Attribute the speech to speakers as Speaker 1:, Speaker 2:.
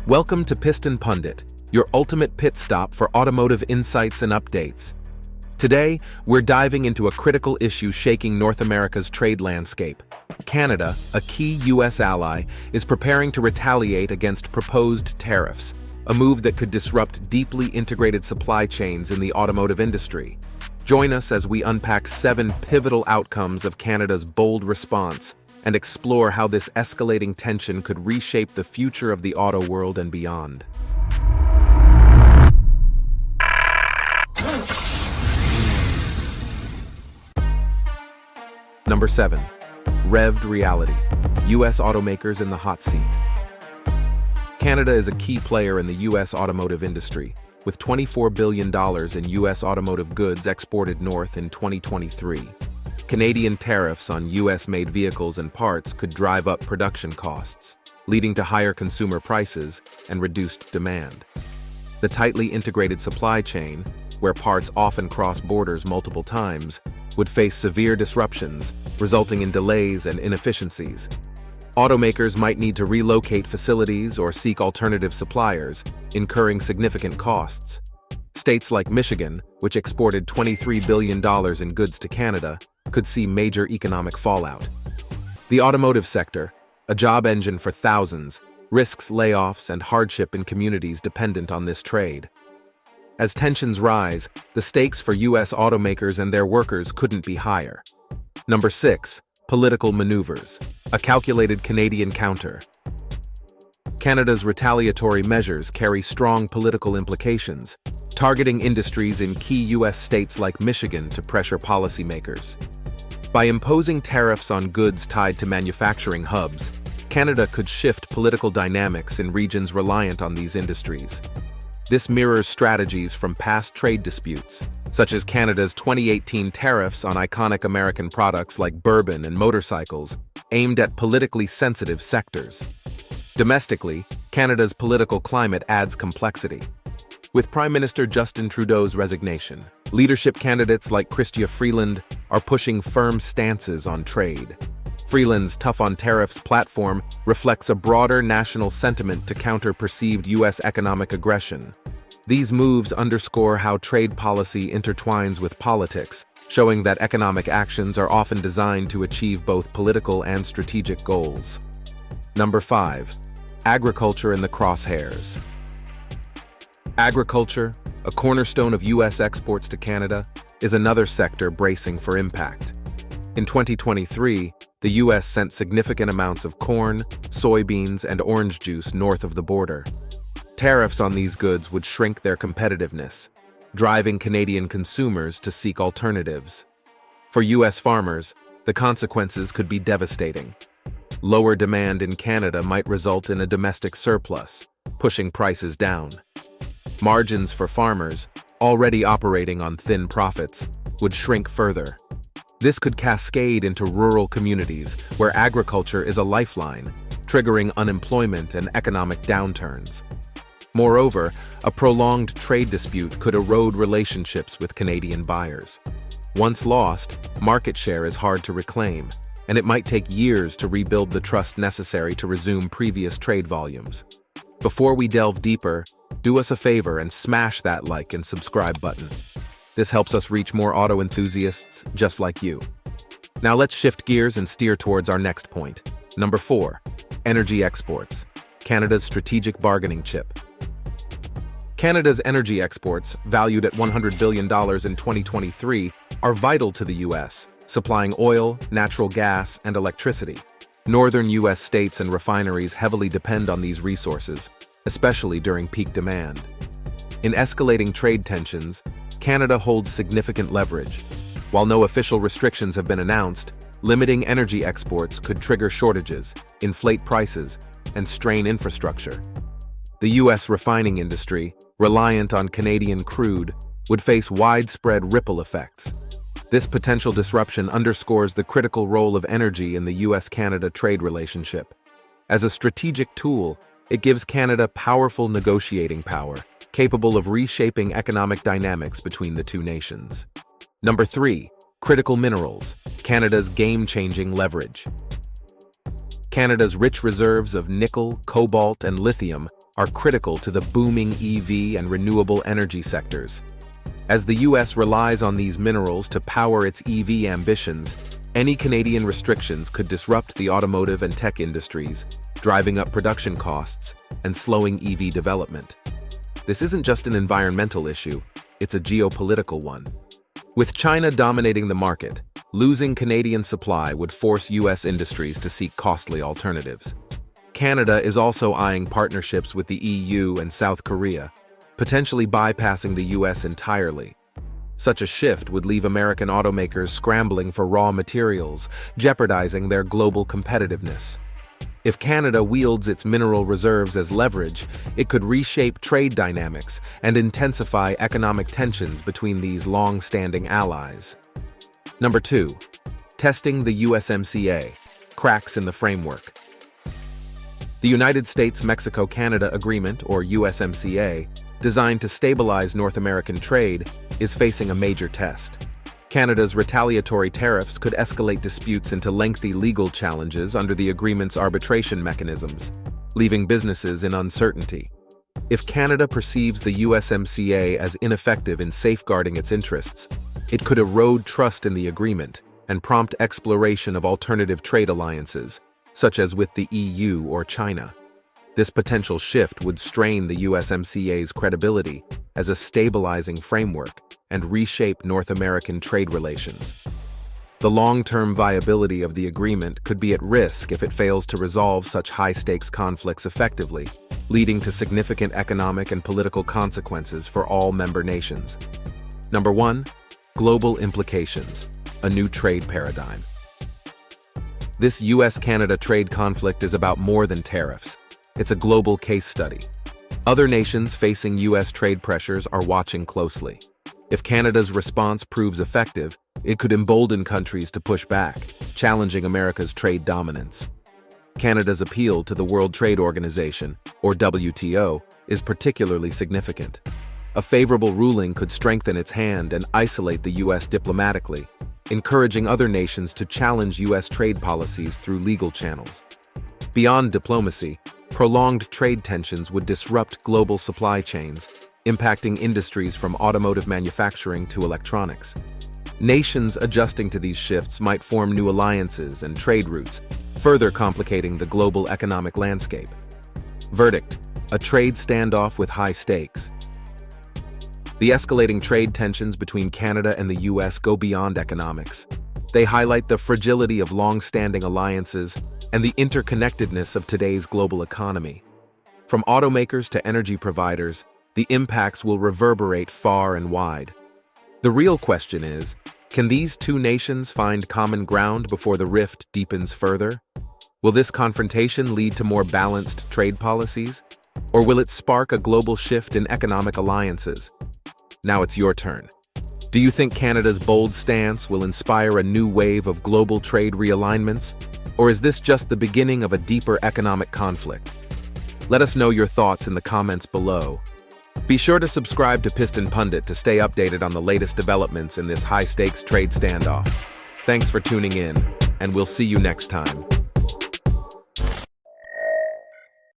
Speaker 1: Welcome to Piston Pundit, your ultimate pit stop for automotive insights and updates. Today, we're diving into a critical issue shaking North America's trade landscape. Canada, a key U.S. ally, is preparing to retaliate against proposed tariffs, a move that could disrupt deeply integrated supply chains in the automotive industry. Join us as we unpack 7 pivotal outcomes of Canada's bold response and explore how this escalating tension could reshape the future of the auto world and beyond. Number 7. Revved reality. U.S. automakers in the hot seat. Canada is a key player in the U.S. automotive industry, with $24 billion in U.S. automotive goods exported north in 2023. Canadian tariffs on U.S.-made vehicles and parts could drive up production costs, leading to higher consumer prices and reduced demand. The tightly integrated supply chain, where parts often cross borders multiple times, would face severe disruptions, resulting in delays and inefficiencies. Automakers might need to relocate facilities or seek alternative suppliers, incurring significant costs. States like Michigan, which exported $23 billion in goods to Canada, could see major economic fallout. The automotive sector, a job engine for thousands, risks layoffs and hardship in communities dependent on this trade. As tensions rise, the stakes for U.S. automakers and their workers couldn't be higher. Number 6. Political maneuvers. A calculated Canadian counter. Canada's retaliatory measures carry strong political implications, targeting industries in key U.S. states like Michigan to pressure policymakers. By imposing tariffs on goods tied to manufacturing hubs, Canada could shift political dynamics in regions reliant on these industries. This mirrors strategies from past trade disputes, such as Canada's 2018 tariffs on iconic American products like bourbon and motorcycles, aimed at politically sensitive sectors. Domestically, Canada's political climate adds complexity. With Prime Minister Justin Trudeau's resignation, leadership candidates like Chrystia Freeland are pushing firm stances on trade. Freeland's Tough on Tariffs platform reflects a broader national sentiment to counter perceived U.S. economic aggression. These moves underscore how trade policy intertwines with politics, showing that economic actions are often designed to achieve both political and strategic goals. Number 5. Agriculture in the crosshairs. Agriculture, a cornerstone of U.S. exports to Canada, is another sector bracing for impact. In 2023, the U.S. sent significant amounts of corn, soybeans, and orange juice north of the border. Tariffs on these goods would shrink their competitiveness, driving Canadian consumers to seek alternatives. For U.S. farmers, the consequences could be devastating. Lower demand in Canada might result in a domestic surplus, pushing prices down. Margins for farmers, already operating on thin profits, would shrink further. This could cascade into rural communities where agriculture is a lifeline, triggering unemployment and economic downturns. Moreover, a prolonged trade dispute could erode relationships with Canadian buyers. Once lost, market share is hard to reclaim, and it might take years to rebuild the trust necessary to resume previous trade volumes. Before we delve deeper, do us a favor and smash that like and subscribe button. This helps us reach more auto enthusiasts just like you. Now let's shift gears and steer towards our next point. Number 4. Energy exports. Canada's strategic bargaining chip. Canada's energy exports, valued at $100 billion in 2023, are vital to the U.S., supplying oil, natural gas, and electricity. Northern U.S. states and refineries heavily depend on these resources, especially during peak demand. In escalating trade tensions, Canada holds significant leverage. While no official restrictions have been announced, limiting energy exports could trigger shortages, inflate prices, and strain infrastructure. The U.S. refining industry, reliant on Canadian crude, would face widespread ripple effects. This potential disruption underscores the critical role of energy in the U.S. Canada trade relationship. As a strategic tool, it gives Canada powerful negotiating power, capable of reshaping economic dynamics between the two nations. Number 3. Critical minerals. Canada's game-changing leverage. Canada's rich reserves of nickel, cobalt, and lithium are critical to the booming EV and renewable energy sectors. As the U.S. relies on these minerals to power its EV ambitions, any Canadian restrictions could disrupt the automotive and tech industries, driving up production costs and slowing EV development. This isn't just an environmental issue, it's a geopolitical one. With China dominating the market, losing Canadian supply would force U.S. industries to seek costly alternatives. Canada is also eyeing partnerships with the EU and South Korea, potentially bypassing the U.S. entirely. Such a shift would leave American automakers scrambling for raw materials, jeopardizing their global competitiveness. If Canada wields its mineral reserves as leverage, it could reshape trade dynamics and intensify economic tensions between these long-standing allies. Number 2. Testing the USMCA. Cracks in the framework. The United States-Mexico-Canada Agreement, or USMCA, designed to stabilize North American trade, is facing a major test. Canada's retaliatory tariffs could escalate disputes into lengthy legal challenges under the agreement's arbitration mechanisms, leaving businesses in uncertainty. If Canada perceives the USMCA as ineffective in safeguarding its interests, it could erode trust in the agreement and prompt exploration of alternative trade alliances, such as with the EU or China. This potential shift would strain the USMCA's credibility as a stabilizing framework and reshape North American trade relations. The long-term viability of the agreement could be at risk if it fails to resolve such high-stakes conflicts effectively, leading to significant economic and political consequences for all member nations. Number 1. Global implications. A new trade paradigm. This U.S.-Canada trade conflict is about more than tariffs. It's a global case study. Other nations facing U.S. trade pressures are watching closely. If Canada's response proves effective, it could embolden countries to push back, challenging America's trade dominance. Canada's appeal to the World Trade Organization, or WTO, is particularly significant. A favorable ruling could strengthen its hand and isolate the U.S. diplomatically, encouraging other nations to challenge U.S. trade policies through legal channels. Beyond diplomacy, prolonged trade tensions would disrupt global supply chains, impacting industries from automotive manufacturing to electronics. Nations adjusting to these shifts might form new alliances and trade routes, further complicating the global economic landscape. Verdict: a trade standoff with high stakes. The escalating trade tensions between Canada and the U.S. go beyond economics. They highlight the fragility of long-standing alliances and the interconnectedness of today's global economy. From automakers to energy providers, the impacts will reverberate far and wide. The real question is, can these two nations find common ground before the rift deepens further? Will this confrontation lead to more balanced trade policies? Or will it spark a global shift in economic alliances? Now it's your turn. Do you think Canada's bold stance will inspire a new wave of global trade realignments? Or is this just the beginning of a deeper economic conflict? Let us know your thoughts in the comments below. Be sure to subscribe to Piston Pundit to stay updated on the latest developments in this high-stakes trade standoff. Thanks for tuning in, and we'll see you next time.